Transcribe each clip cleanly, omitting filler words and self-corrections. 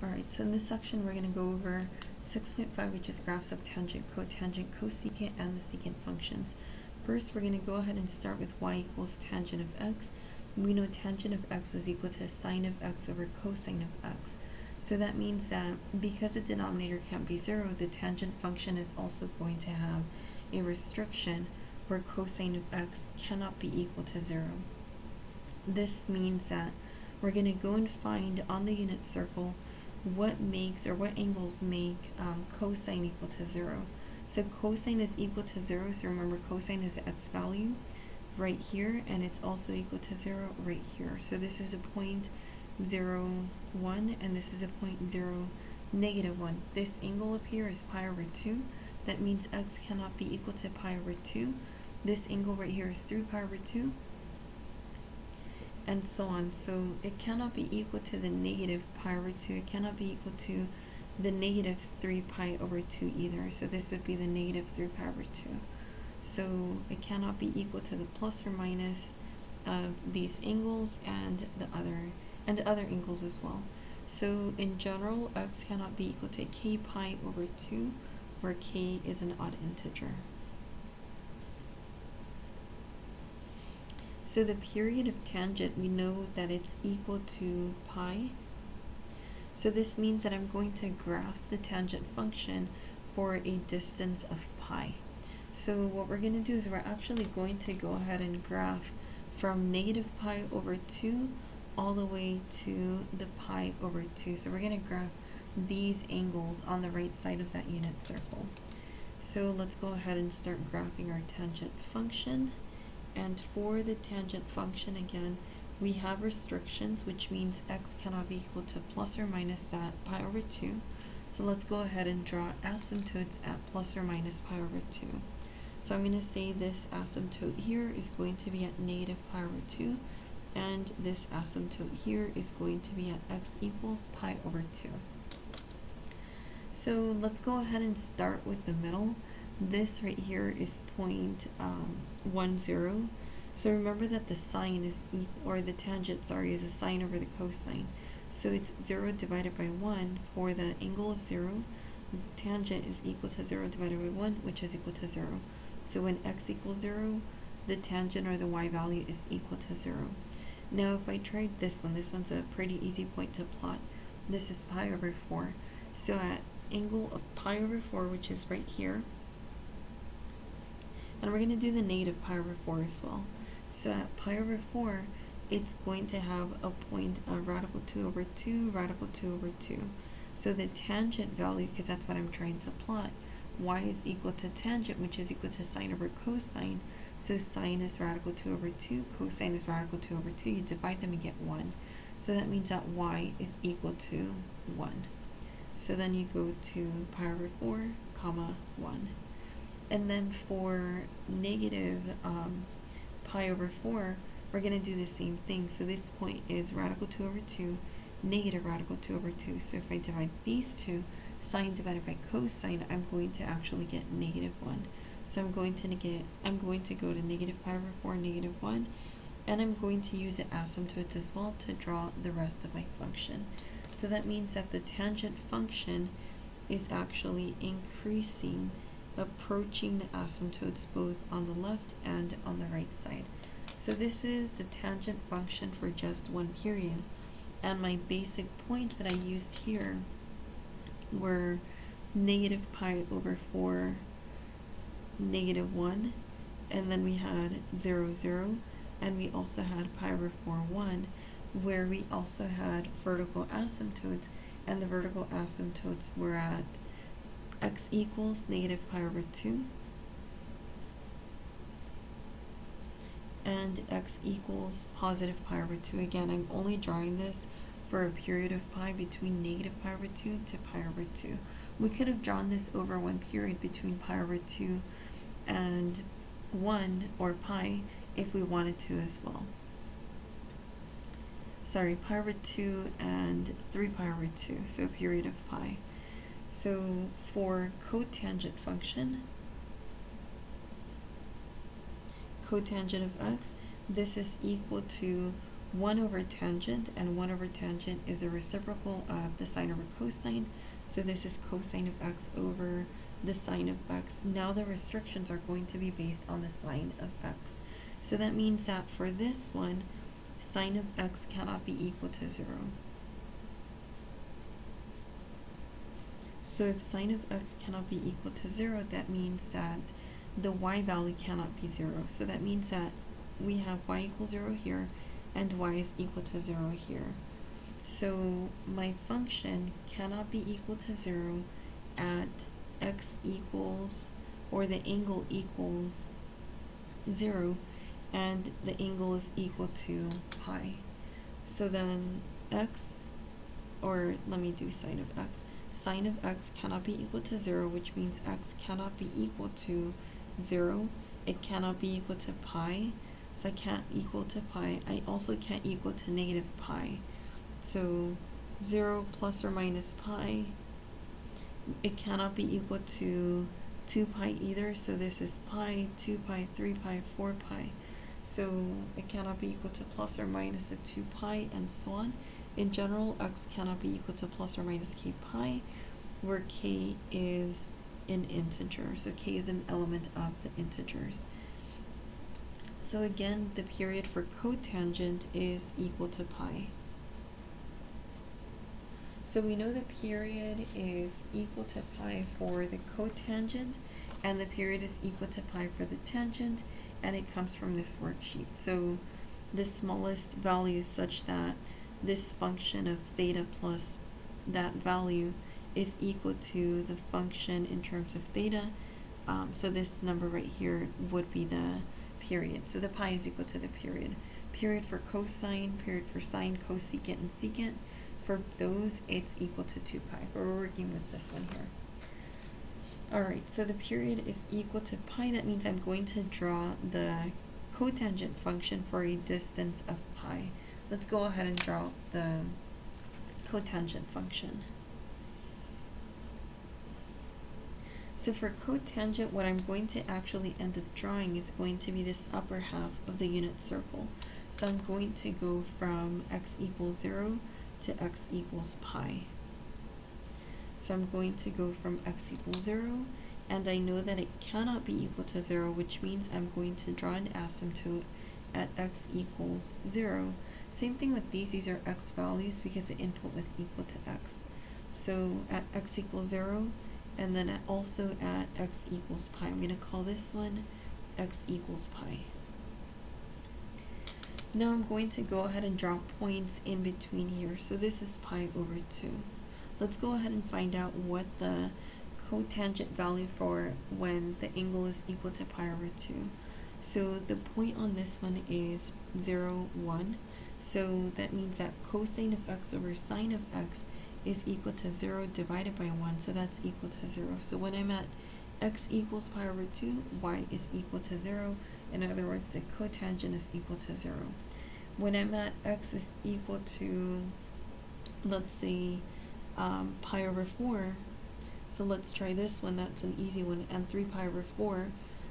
Alright, so in this section we're going to go over 6.5, which is graphs of tangent, cotangent, cosecant, and the secant functions. First, we're going to go ahead and start with y equals tangent of x. We know tangent of x is equal to sine of x over cosine of x. So that means that because the denominator can't be 0, the tangent function is also going to have a restriction where cosine of x cannot be equal to 0. This means that we're going to go and find on the unit circle what makes or what angles make cosine equal to 0. So cosine is equal to 0, so remember cosine is the x value right here, and it's also equal to 0 right here. So this is a point 0, 1, and this is a point 0, negative 1. This angle up here is pi over 2. That means x cannot be equal to pi over 2. This angle right here is 3 pi over 2, and so on. So it cannot be equal to the negative pi over 2. It cannot be equal to the negative 3 pi over 2 either. So this would be the negative 3 pi over 2. So it cannot be equal to the plus or minus of these angles and the other angles as well. So in general, x cannot be equal to k pi over 2, where k is an odd integer. So the period of tangent, we know that it's equal to pi. So this means that I'm going to graph the tangent function for a distance of pi. So what we're going to do is we're actually going to go ahead and graph from negative pi over 2 all the way to the pi over 2. So we're going to graph these angles on the right side of that unit circle. So let's go ahead and start graphing our tangent function. And for the tangent function, again, we have restrictions, which means x cannot be equal to plus or minus that pi over 2. So let's go ahead and draw asymptotes at plus or minus pi over 2. So I'm going to say this asymptote here is going to be at negative pi over 2, and this asymptote here is going to be at x equals pi over 2. So let's go ahead and start with the middle. This right here is 0.10. So remember that the sine is equal, or the tangent, sorry, is a sine over the cosine. So it's 0 divided by 1 for the angle of 0. The tangent is equal to 0 divided by 1, which is equal to 0. So when x equals 0, the tangent or the y value is equal to 0. Now if I tried this one's a pretty easy point to plot. This is pi over 4. So at angle of pi over 4, which is right here, and we're going to do the negative pi over 4 as well. So at pi over 4, it's going to have a point of radical 2 over 2, radical 2 over 2. So the tangent value, because that's what I'm trying to plot, y is equal to tangent, which is equal to sine over cosine. So sine is radical 2 over 2, cosine is radical 2 over 2. You divide them and get 1. So that means that y is equal to 1. So then you go to pi over 4, comma 1. And then for negative pi over 4, we're going to do the same thing. So this point is radical 2 over 2, negative radical 2 over 2. So if I divide these two, sine divided by cosine, I'm going to actually get negative 1. So I'm going to go to negative pi over 4, negative 1, and I'm going to use the asymptotes as well to draw the rest of my function. So that means that the tangent function is actually increasing, approaching the asymptotes both on the left and on the right side. So this is the tangent function for just one period. And my basic points that I used here were negative pi over 4, negative 1, and then we had 0, 0, and we also had pi over 4, 1, where we also had vertical asymptotes, and the vertical asymptotes were at x equals negative pi over 2 and x equals positive pi over 2. Again, I'm only drawing this for a period of pi between negative pi over 2 to pi over 2. We could have drawn this over one period between pi over 2 and 1 or pi if we wanted to as well. Sorry, pi over 2 and 3 pi over 2, so a period of pi. So for cotangent function, cotangent of x, this is equal to 1 over tangent, and 1 over tangent is a reciprocal of the sine over cosine. So this is cosine of x over the sine of x. Now the restrictions are going to be based on the sine of x. So that means that for this one, sine of x cannot be equal to 0. So if sine of x cannot be equal to 0, that means that the y value cannot be 0. So that means that we have y equals 0 here, and y is equal to 0 here. So my function cannot be equal to 0 at x equals, or the angle equals 0, and the angle is equal to pi. So then x, or let me do sine of x. Sine of x cannot be equal to 0, which means x cannot be equal to 0. It cannot be equal to pi. So I can't equal to pi. I also can't equal to negative pi. So 0 plus or minus pi, it cannot be equal to 2 pi either. So this is pi, 2 pi, 3 pi, 4 pi. So it cannot be equal to plus or minus a 2 pi, and so on. In general, x cannot be equal to plus or minus k pi, where k is an integer. So k is an element of the integers. So again, the period for cotangent is equal to pi. So we know the period is equal to pi for the cotangent, and the period is equal to pi for the tangent, and it comes from this worksheet. So the smallest value is such that this function of theta plus that value is equal to the function in terms of theta. So this number right here would be the period. So the pi is equal to the period. Period for cosine, period for sine, cosecant, and secant. For those, it's equal to 2 pi. We're working with this one here. Alright, so the period is equal to pi. That means I'm going to draw the cotangent function for a distance of pi. Let's go ahead and draw the cotangent function. So for cotangent, what I'm going to actually end up drawing is going to be this upper half of the unit circle. So I'm going to go from x equals 0 to x equals pi. So I'm going to go from x equals 0, and I know that it cannot be equal to 0, which means I'm going to draw an asymptote at x equals 0. Same thing with these are x values because the input was equal to x. So at x equals 0, and then also at x equals pi. I'm going to call this one x equals pi. Now I'm going to go ahead and draw points in between here. So this is pi over 2. Let's go ahead and find out what the cotangent value for when the angle is equal to pi over 2. So the point on this one is 0, 1. So that means that cosine of x over sine of x is equal to 0 divided by 1. So that's equal to 0. So when I'm at x equals pi over 2, y is equal to 0. In other words, the cotangent is equal to 0. When I'm at x is equal to, let's say, pi over 4, so let's try this one, that's an easy one, and 3 pi over 4.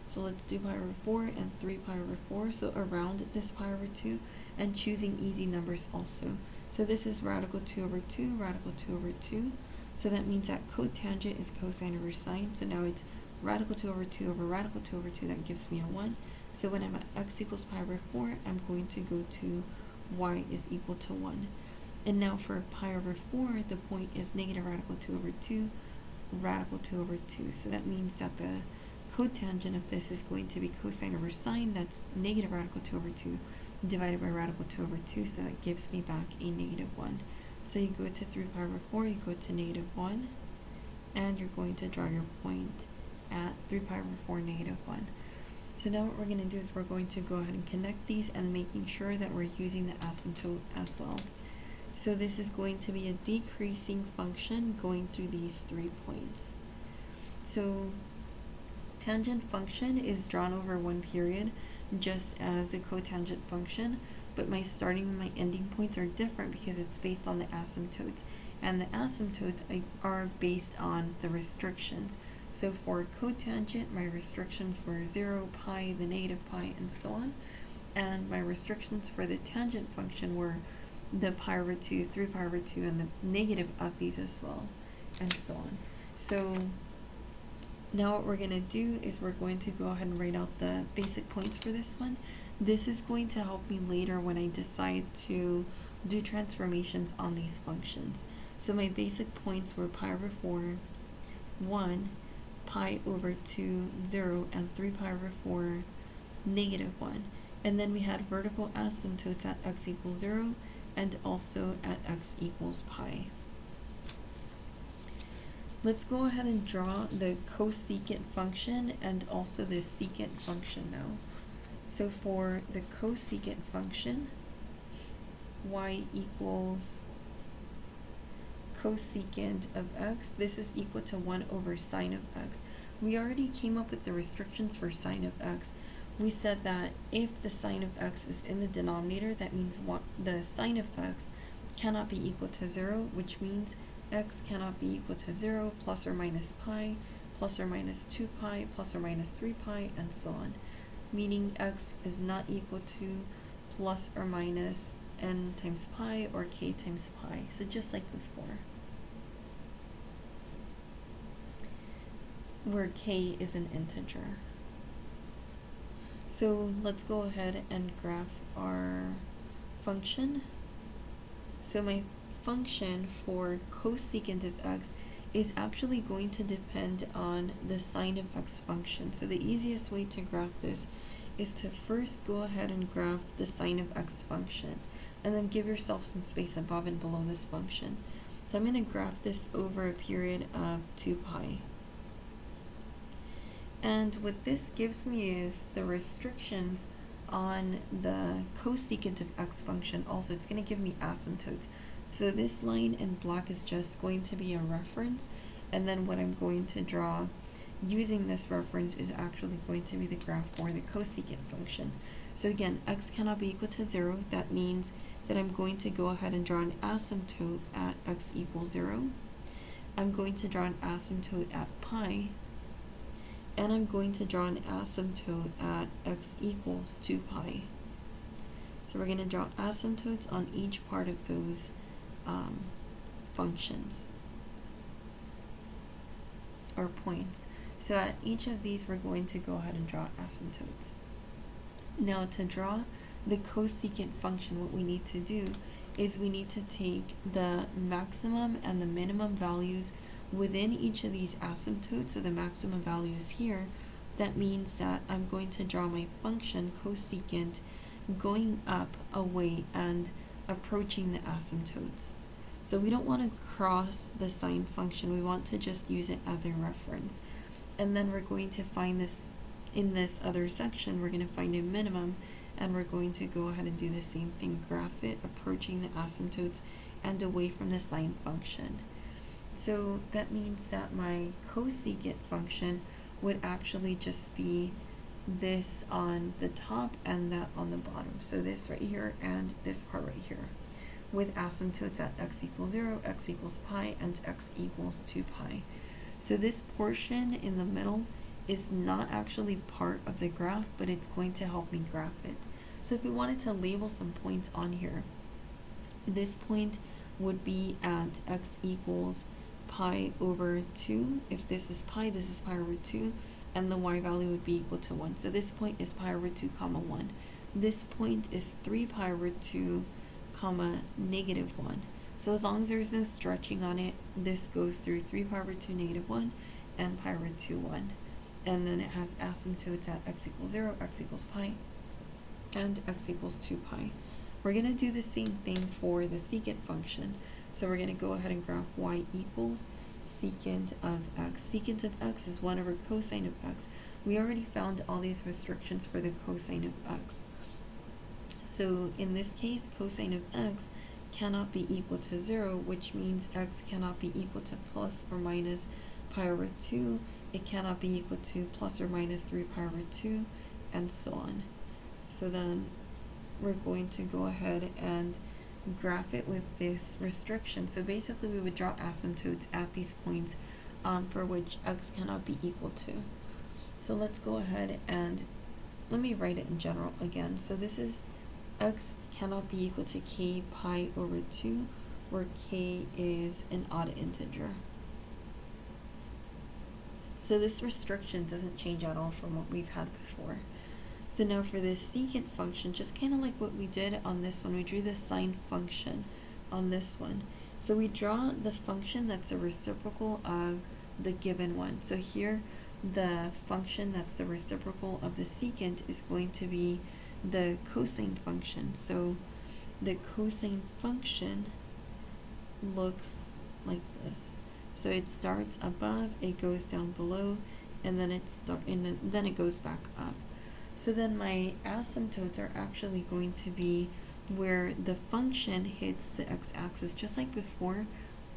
So let's do pi over 4 and 3 pi over 4, so around this pi over 2, and choosing easy numbers also. So this is radical 2 over 2, radical 2 over 2, so that means that cotangent is cosine over sine, so now it's radical 2 over 2 over radical 2 over 2, that gives me a 1. So when I'm at x equals pi over 4, I'm going to go to y is equal to 1. And now for pi over 4, the point is negative radical 2 over 2, radical 2 over 2. So that means that the cotangent of this is going to be cosine over sine, that's negative radical 2 over 2, divided by radical 2 over 2, so that gives me back a negative 1. So you go to 3 pi over 4, you go to negative 1, and you're going to draw your point at 3 pi over 4, negative 1. So now what we're going to do is we're going to go ahead and connect these and making sure that we're using the asymptote as well. So this is going to be a decreasing function going through these 3 points. So tangent function is drawn over one period, just as a cotangent function, but my starting and my ending points are different because it's based on the asymptotes, and the asymptotes are based on the restrictions. So for cotangent, my restrictions were 0, pi, the negative pi, and so on. and my restrictions for the tangent function were the pi over 2, 3 pi over 2, and the negative of these as well, and so on. So now what we're going to do is we're going to go ahead and write out the basic points for this one. This is going to help me later when I decide to do transformations on these functions. So my basic points were pi over 4, 1, pi over 2, 0, and 3 pi over 4, negative 1. And then we had vertical asymptotes at x equals 0 and also at x equals pi. Let's go ahead and draw the cosecant function and also the secant function now. So for the cosecant function, y equals cosecant of x, this is equal to 1 over sine of x. We already came up with the restrictions for sine of x. We said that if the sine of x is in the denominator, that means the sine of x cannot be equal to 0, which means x cannot be equal to 0, plus or minus pi, plus or minus 2 pi, plus or minus 3 pi, and so on. Meaning x is not equal to plus or minus n times pi or k times pi. So just like before, where k is an integer. So let's go ahead and graph our function. So my function for cosecant of x is actually going to depend on the sine of x function. So the easiest way to graph this is to first go ahead and graph the sine of x function, and then give yourself some space above and below this function. So I'm going to graph this over a period of 2 pi. And what this gives me is the restrictions on the cosecant of x function. Also, it's going to give me asymptotes. So this line in black is just going to be a reference, and then what I'm going to draw using this reference is actually going to be the graph for the cosecant function. So again, x cannot be equal to 0. That means that I'm going to go ahead and draw an asymptote at x equals 0. I'm going to draw an asymptote at pi, and I'm going to draw an asymptote at x equals 2 pi. So we're going to draw asymptotes on each part of those functions or points. So at each of these, we're going to go ahead and draw asymptotes. Now to draw the cosecant function, what we need to do is we need to take the maximum and the minimum values within each of these asymptotes. So the maximum value is here. That means that I'm going to draw my function cosecant going up, away, and approaching the asymptotes. So we don't want to cross the sine function. We want to just use it as a reference. And then we're going to find this in this other section. We're going to find a minimum, and we're going to go ahead and do the same thing, graph it approaching the asymptotes and away from the sine function. So that means that my cosecant function would actually just be this on the top and that on the bottom. So this right here and this part right here, with asymptotes at x equals 0, x equals pi, and x equals 2 pi. So this portion in the middle is not actually part of the graph, but it's going to help me graph it. So if we wanted to label some points on here, this point would be at x equals pi over 2. If this is pi over 2, and the y value would be equal to 1. So this point is pi over 2 comma 1. This point is 3 pi over 2 comma negative 1. So as long as there's no stretching on it, this goes through 3 pi over 2 negative 1 and pi over 2 1. And then it has asymptotes at x equals 0, x equals pi, and x equals 2 pi. We're going to do the same thing for the secant function. So we're going to go ahead and graph y equals secant of x. Secant of x is 1 over cosine of x. We already found all these restrictions for the cosine of x. So in this case, cosine of x cannot be equal to 0, which means x cannot be equal to plus or minus pi over 2. It cannot be equal to plus or minus 3 pi over 2, and so on. So then we're going to go ahead and graph it with this restriction. So basically we would draw asymptotes at these points for which x cannot be equal to. So let's go ahead and let me write it in general again. So this is x cannot be equal to k pi over 2, where k is an odd integer. So this restriction doesn't change at all from what we've had before. So now for this secant function, just kind of like what we did on this one, we drew the sine function on this one. So we draw the function that's a reciprocal of the given one. So here, the function that's the reciprocal of the secant is going to be the cosine function. So the cosine function looks like this. So it starts above, it goes down below, and then then it goes back up. So then my asymptotes are actually going to be where the function hits the x-axis. Just like before,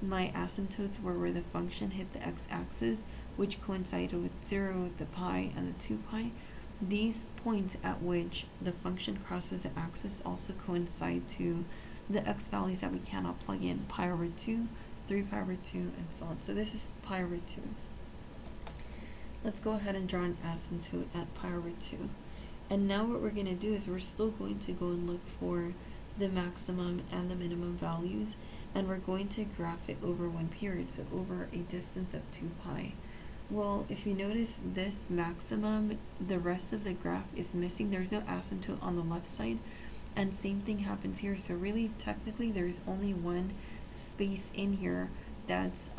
my asymptotes were where the function hit the x-axis, which coincided with 0, the pi, and the 2 pi. These points at which the function crosses the axis also coincide to the x values that we cannot plug in, pi over 2, 3 pi over 2, and so on. So this is pi over 2. Let's go ahead and draw an asymptote at pi over 2. And now what we're going to do is we're still going to go and look for the maximum and the minimum values, and we're going to graph it over one period, so over a distance of 2 pi. Well, if you notice this maximum, the rest of the graph is missing. There's no asymptote on the left side, and same thing happens here. So really, technically, there's only one space in here that's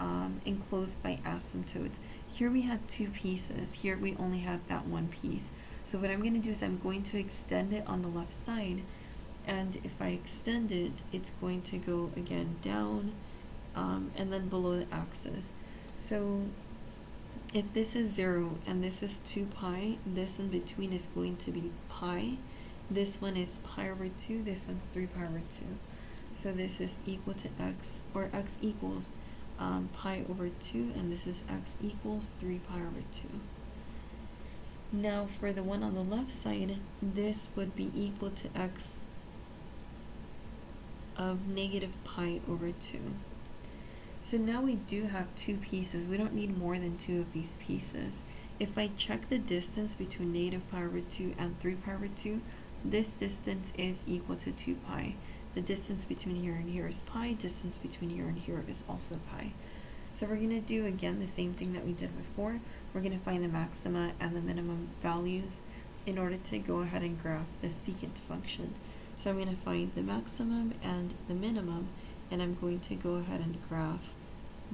enclosed by asymptotes. Here we had two pieces. Here we only have that one piece. So what I'm going to do is I'm going to extend it on the left side, and if I extend it, it's going to go again down and then below the axis. So if this is 0 and this is 2 pi, this in between is going to be pi. This one is pi over 2, this one's 3 pi over 2. So this is equal to x, or x equals pi over 2, and this is x equals 3 pi over 2. Now for the one on the left side, this would be equal to x of negative pi over 2. So now we do have two pieces. We don't need more than two of these pieces. If I check the distance between negative pi over 2 and 3 pi over 2, this distance is equal to 2 pi. The distance between here and here is pi, distance between here and here is also pi. So we're going to do again the same thing that we did before. We're going to find the maxima and the minimum values in order to go ahead and graph the secant function. So I'm going to find the maximum and the minimum, and I'm going to go ahead and graph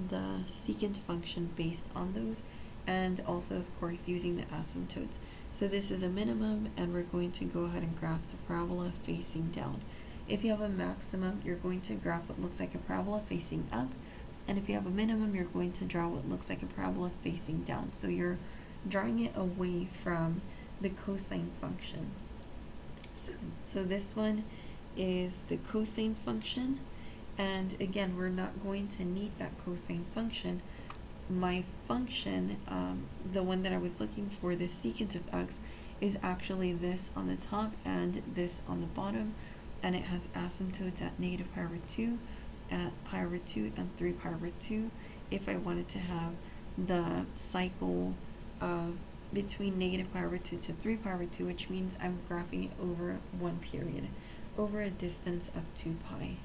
the secant function based on those, and also of course using the asymptotes. So this is a minimum, and we're going to go ahead and graph the parabola facing down. If you have a maximum, you're going to graph what looks like a parabola facing up, and if you have a minimum, you're going to draw what looks like a parabola facing down. So you're drawing it away from the cosine function. So this one is the cosine function, and again, we're not going to need that cosine function. My function, the one that I was looking for, the secant of x, is actually this on the top and this on the bottom, and it has asymptotes at negative pi over 2, at pi over 2, and 3 pi over 2. If I wanted to have the cycle of between negative pi over 2 to 3 pi over 2, which means I'm graphing it over one period, over a distance of 2 pi.